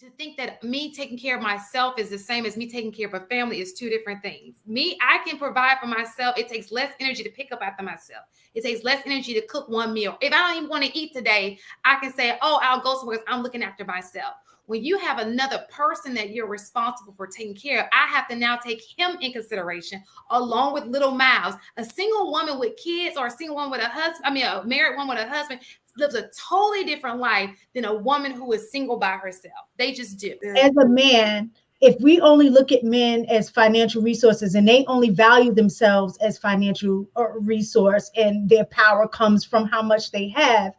to think that me taking care of myself is the same as me taking care of a family is two different things. Me, I can provide for myself. It takes less energy to pick up after myself. It takes less energy to cook one meal. If I don't even want to eat today, I can say, oh, I'll go somewhere because I'm looking after myself. When you have another person that you're responsible for taking care of, I have to now take him in consideration along with little Miles. A single woman with kids or a single woman with a husband, a married woman with a husband lives a totally different life than a woman who is single by herself. They just do. As a man, if we only look at men as financial resources and they only value themselves as financial resource and their power comes from how much they have,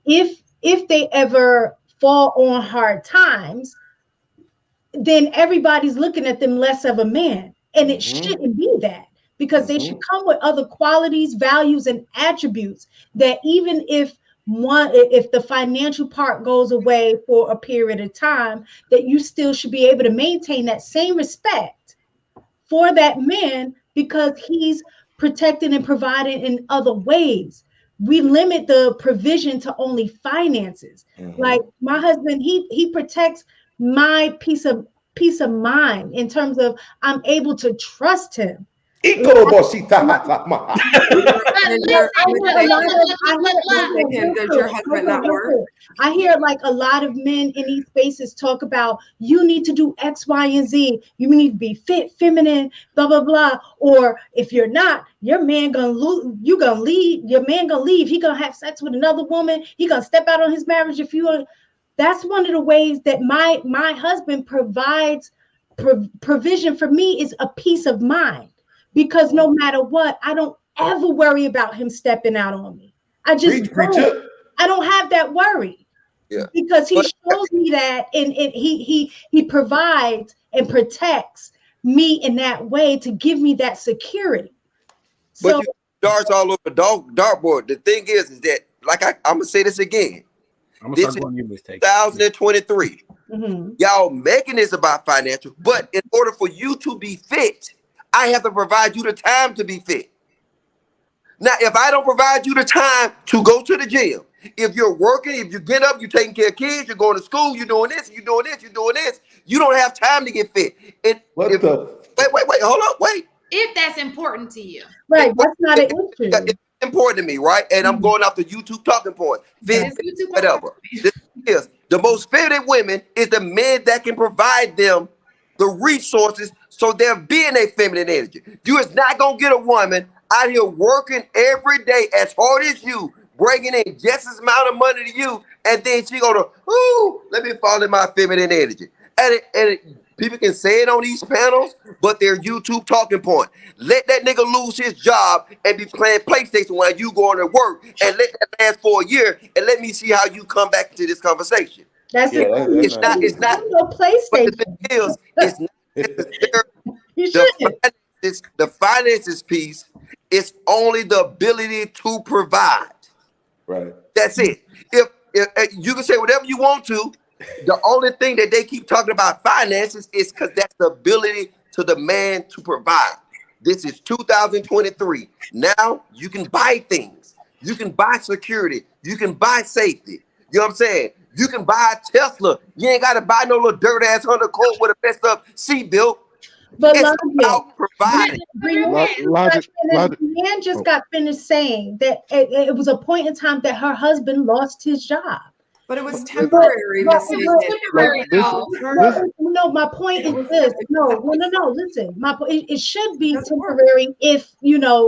if they ever fall on hard times, then everybody's looking at them less of a man. And it shouldn't be that, because they should come with other qualities, values, and attributes that even if the financial part goes away for a period of time, that you still should be able to maintain that same respect for that man because he's protecting and providing in other ways. We limit the provision to only finances. Like my husband, he protects my peace of mind in terms of I'm able to trust him. I hear a like a lot of men in these spaces talk about you need to do X, Y, and Z. You need to be fit, feminine, blah, blah, blah. Or if you're not, your man gonna lose, you gonna leave, your man gonna leave, he gonna have sex with another woman, he gonna step out on his marriage if you are. That's one of the ways that my husband provides provision for me is a peace of mind. Because no matter what, I don't ever worry about him stepping out on me. I just I don't have that worry. Yeah. Because he shows me that and he provides and protects me in that way to give me that security. But you darts all over the dartboard. The thing is that, like I'm gonna say this again. This is 2023. Y'all making this about financial, but in order for you to be fit, I have to provide you the time to be fit. Now, if I don't provide you the time to go to the gym, if you're working, if you get up, you're taking care of kids, you're going to school, you're doing this, you're doing this, you're doing this, you don't have time to get fit. Wait, hold up, wait. If that's important to you. Right, that's not an issue. It's important to me, right? And I'm going off the YouTube talking point. Whatever. This is the most feminine women is the men that can provide them the resources so they'll be in their feminine energy. You is not gonna get a woman out here working every day as hard as you, bringing in just as amount of money to you, and then she gonna, let me fall in my feminine energy. And people can say it on these panels, but they're YouTube talking point. Let that nigga lose his job and be playing PlayStation while you going to work, and let that last for a year, and let me see how you come back to this conversation. That's it's not no PlayStation. It's not the finances piece is only the ability to provide. Right. That's it. If you can say whatever you want to, the only thing that they keep talking about finances is because that's the ability to the man to provide. This is 2023. Now you can buy things. You can buy security. You can buy safety. You know what I'm saying? You can buy a Tesla. You ain't got to buy no little dirt ass Honda Accord with a messed up seatbelt. But it's about providing. Man just got finished saying that it was a point in time that her husband lost his job. But it was temporary. No, my point is this. No. Listen, it should be temporary if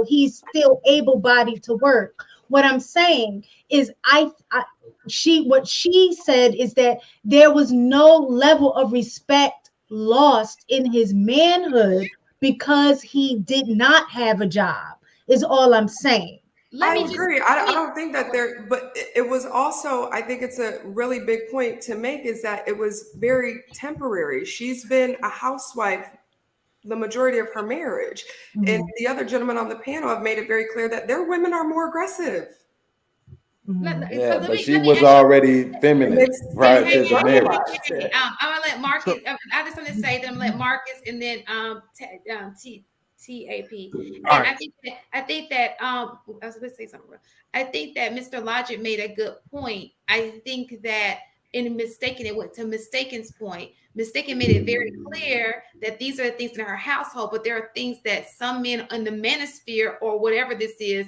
he's still able-bodied to work. What I'm saying is, what she said is that there was no level of respect lost in his manhood because he did not have a job. Is all I'm saying. I agree. I don't think that but it was also, I think it's a really big point to make, is that it was very temporary. She's been a housewife the majority of her marriage. And the other gentlemen on the panel have made it very clear that their women are more aggressive. Yeah, but she was already feminine prior to the marriage. I'm gonna let Marcus. I just want to say that I'm gonna let Marcus and then TAP. And I think that I was going to say something. I think that Mr. Logic made a good point. I think that in mistaking it to Mistaken's point. Mistaken made it very clear that these are the things in her household, but there are things that some men in the manosphere or whatever this is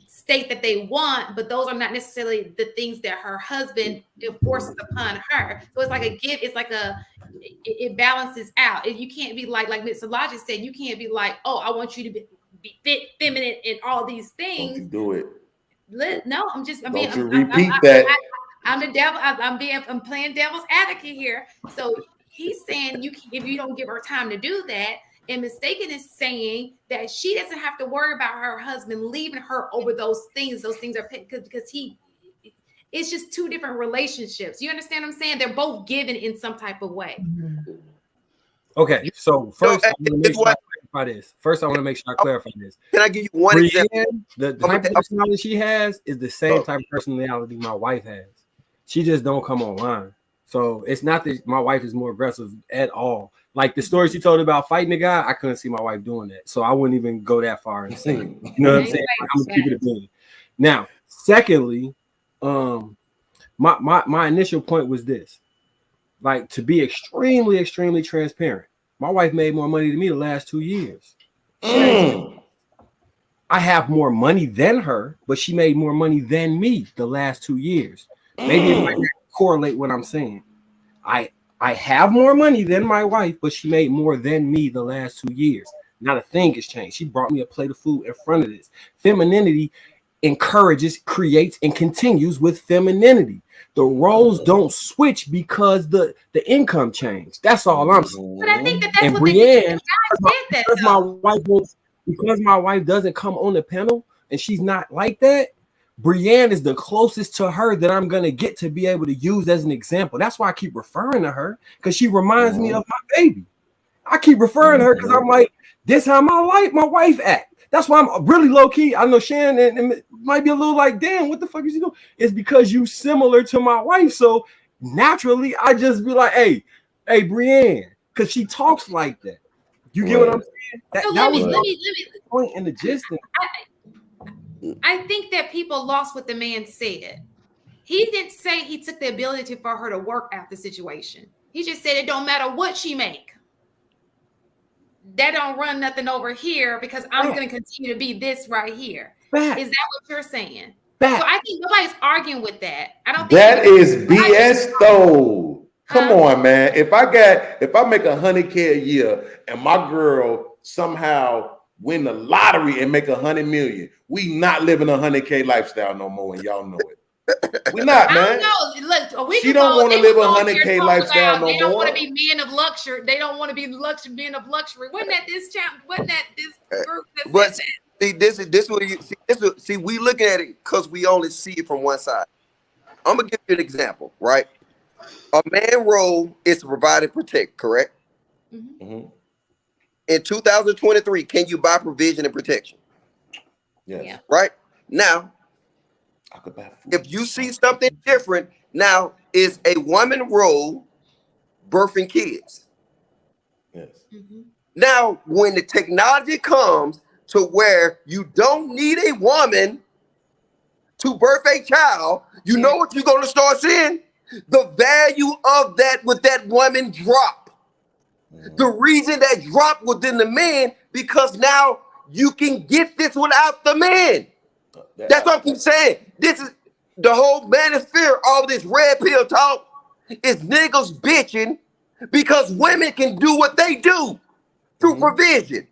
state that they want, but those are not necessarily the things that her husband enforces upon her. So it's like a give. It's like it balances out. You can't be like Mr. Logic said. You can't be like, oh, I want you to be fit, feminine, and all these things. Don't you do it. No, I'm just. I'm repeat that. I'm the devil. I'm playing devil's advocate here. So he's saying if you don't give her time to do that, and Mistaken is saying that she doesn't have to worry about her husband leaving her over those things. Those things are because it's just two different relationships. You understand what I'm saying? They're both given in some type of way. Okay, so first I want to make sure I clarify this. Can I give you one example? The type of personality she has is the same type of personality my wife has. She just don't come online. So it's not that my wife is more aggressive at all. Like the story she told about fighting the guy, I couldn't see my wife doing that. So I wouldn't even go that far and see. You know what I'm saying? I'm gonna keep it a billion. Now, secondly, my initial point was this. Like, to be extremely, extremely transparent. My wife made more money than me the last 2 years. I have more money than her, but she made more money than me the last 2 years. Maybe it might correlate what I'm saying. I have more money than my wife, but she made more than me the last 2 years. Not a thing has changed. She brought me a plate of food in front of this. Femininity encourages, creates, and continues with femininity. The roles don't switch because the income changed. That's all I'm saying. But I think that's and what Brienne, because my wife doesn't come on the panel and she's not like that. Brienne is the closest to her that I'm gonna get to be able to use as an example. That's why I keep referring to her, because she reminds me of my baby. I keep referring to her because I'm like, this how my wife act. That's why I'm really low key. I know Shannon and it might be a little like, damn, what the fuck is you doing? It's because you similar to my wife. So naturally, I just be like, hey, Brienne, because she talks like that. You get what I'm saying? That was the point in the gist. I think that people lost what the man said. He didn't say he took the ability for her to work out the situation. He just said it don't matter what she make. That don't run nothing over here because I'm going to continue to be this right here. Is that what you're saying? So I think nobody's arguing with that. I don't think that is BS though. Come on, man. If I make $100K a year and my girl somehow win the lottery and make 100 million, we not living a 100K lifestyle no more, and y'all know it. We not, man. I don't know. Look, she don't want to live a 100K lifestyle no more. They don't want to be men of luxury. They don't want to be men of luxury. Wasn't that this group that but said see, this what you see. We looking at it because we only see it from one side. I'm gonna give you an example, right? A man's role is to provide and protect, correct? Mm-hmm. In 2023, can you buy provision and protection? Yes. Yeah. Right? Now, I could buy food. If you see something different, now is a woman role birthing kids. Yes. Mm-hmm. Now, when the technology comes to where you don't need a woman to birth a child, you know what you're going to start seeing? The value of that with that woman drop. The reason that dropped within the men, because now you can get this without the man. That's what I'm saying. This is the whole manosphere. All this red pill talk is niggas bitching because women can do what they do through provision.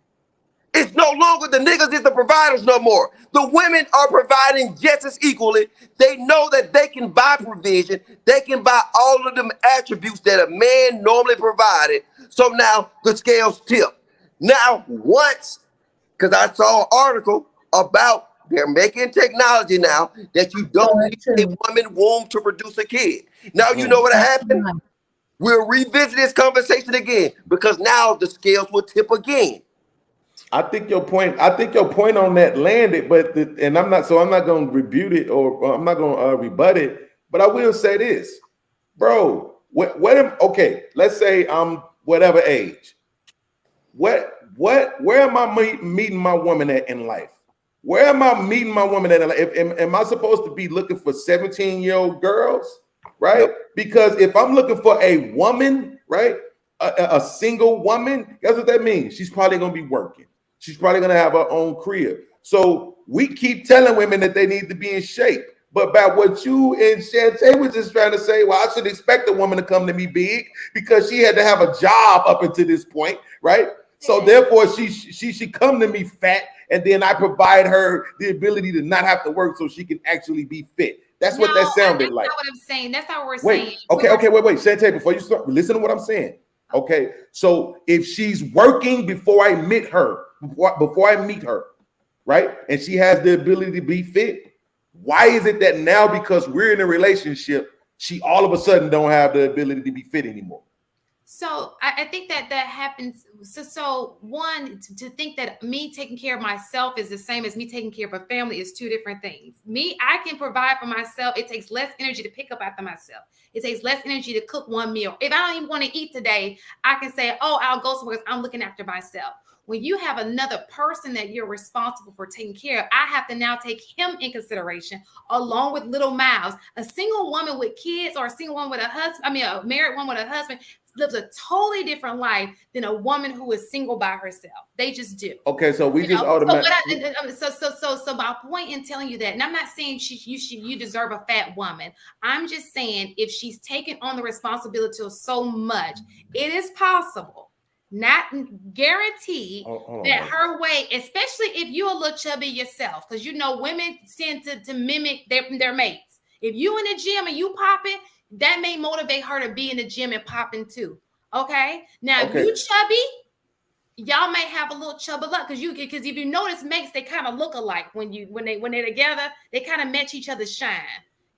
It's no longer the niggas is the providers no more. The women are providing just as equally. They know that they can buy provision. They can buy all of them attributes that a man normally provided. So now the scales tip. Now once, because I saw an article about they're making technology now that you don't need a woman womb to produce a kid. Now you know what happened? We'll revisit this conversation again because now the scales will tip again. I think your point on that landed, but I'm not going to rebut it or I'm not going to rebut it. But I will say this, bro. Okay, let's say I'm whatever age. Where am I meeting my woman at in life? Where am I meeting my woman at? Am I supposed to be looking for 17-year-old girls? right? Yep. Because if I'm looking for a woman, right, a single woman, guess what that means? She's probably gonna be working. She's probably gonna have her own crib. So we keep telling women that they need to be in shape. But by what you and Shantae was just trying to say, well, I should expect a woman to come to me big because she had to have a job up until this point, right? So therefore, she should come to me fat, and then I provide her the ability to not have to work so she can actually be fit. That's what that sounded like. That's not what I'm saying. That's not what we're saying. Wait, Shantae, before you start, listen to what I'm saying. Okay, so if she's working before I meet her, right, and she has the ability to be fit, why is it that now, because we're in a relationship, she all of a sudden don't have the ability to be fit anymore? So I think that happens. So one, to think that me taking care of myself is the same as me taking care of a family is two different things. Me, I can provide for myself. It takes less energy to pick up after myself. It takes less energy to cook one meal. If I don't even want to eat today, I can say, oh, I'll go somewhere because I'm looking after myself. When you have another person that you're responsible for taking care of, I have to now take him in consideration along with little Miles. A single woman with kids or a single woman with a husband, a married woman with a husband lives a totally different life than a woman who is single by herself. They just do. Okay, so we just automatically. So my point in telling you that, and I'm not saying you deserve a fat woman. I'm just saying if she's taken on the responsibility of so much, it is possible. Not guaranteed that her weight, especially if you're a little chubby yourself, because women tend to mimic their mates. If you in the gym and you popping, that may motivate her to be in the gym and popping too. Okay. Now, if you chubby, y'all may have a little chubby luck because if you notice mates, they kind of look alike when they're together, they kind of match each other's shine.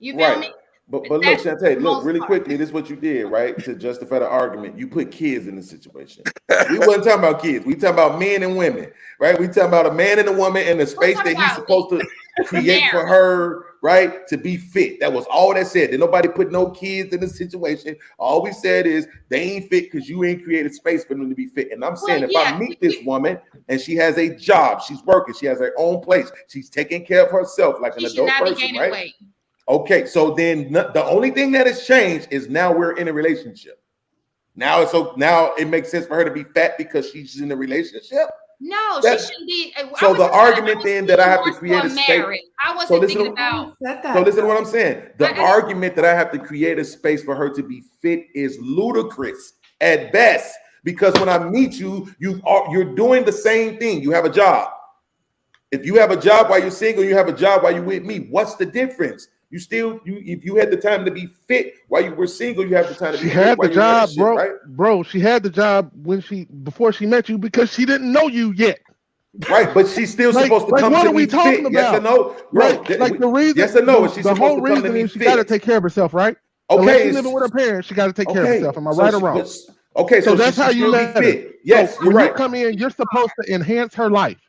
You feel me? But look, Shantae, look really quickly. This is what you did, right? To justify the argument, you put kids in the situation. We wasn't talking about kids. We talking about men and women, right? We talking about a man and a woman and the space that he's supposed to create for her, right? To be fit. That was all that said. Did nobody put no kids in the situation? All we said is they ain't fit because you ain't created space for them to be fit. And I'm saying if I meet this woman and she has a job, she's working, she has her own place, she's taking care of herself like an adult person, right? Weight. Okay, so then the only thing that has changed is now we're in a relationship. Now it makes sense for her to be fat because she's in a relationship. No, she shouldn't be. So the argument then that I have to create a space. I wasn't thinking about. So listen to what I'm saying. The argument that I have to create a space for her to be fit is ludicrous at best. Because when I meet you, you're doing the same thing. You have a job. If you have a job while you're single, you have a job while you're with me. What's the difference? If you had the time to be fit while you were single, you have the time to be fit. She had the job, bro. Right? Bro, she had the job before she met you because she didn't know you yet. Right, but she's still supposed to come what to are we me talking fit. about? Yes or no? Bro, the reason. Yes or no? She's the whole reason is she got to take care of herself, right? Okay. Unless she's living with her parents, she got to take care of herself. Am I right or wrong? Okay, so that's how you let her. Yes, so when you come in, you're supposed to enhance her life.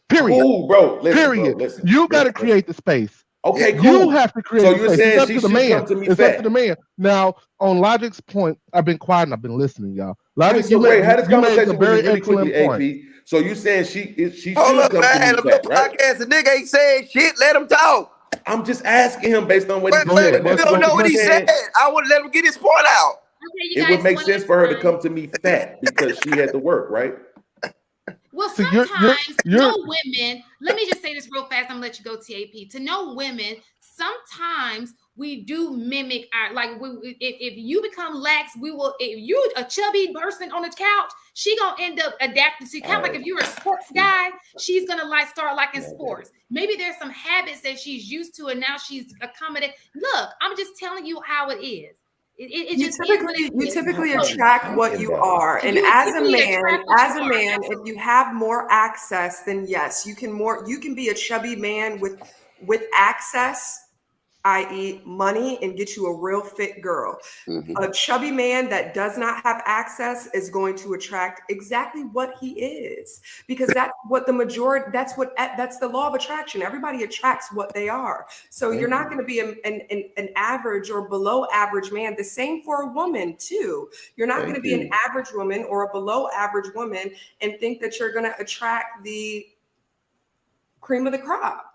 Period. Cool, bro. Period. You got to create the space. Okay, cool. You have to create. So you're saying she should come to me fat. It's up to the man. Now, on Logic's point, I've been quiet and I've been listening, y'all. Logic, how this conversation very really quickly, AP. So you saying she hold up, man. I had a podcast. The nigga ain't saying shit. Let him talk. I'm just asking him based on what he said. You don't know what he said. I want to let him get his point out. It would make sense for her to come to me fat because she had to work, right? Well, sometimes no women, let me just say this real fast. I'm gonna let you go, TAP. To know women, sometimes we do mimic our, if you become lax, if you a chubby person on the couch, she gonna end up adapting to you. Kind of like if you're a sports guy, she's gonna start liking sports. Maybe there's some habits that she's used to and now she's accommodated. Look, I'm just telling you how it is. You typically attract what you are, and as a man, if you have more access, then yes, you can be a chubby man with access, i.e. money, and get you a real fit girl. Mm-hmm. A chubby man that does not have access is going to attract exactly what he is, because that's what that's the law of attraction. Everybody attracts what they are. So you're not going to be an average or below average man. The same for a woman too. You're not going to be an average woman or a below average woman and think that you're going to attract the cream of the crop.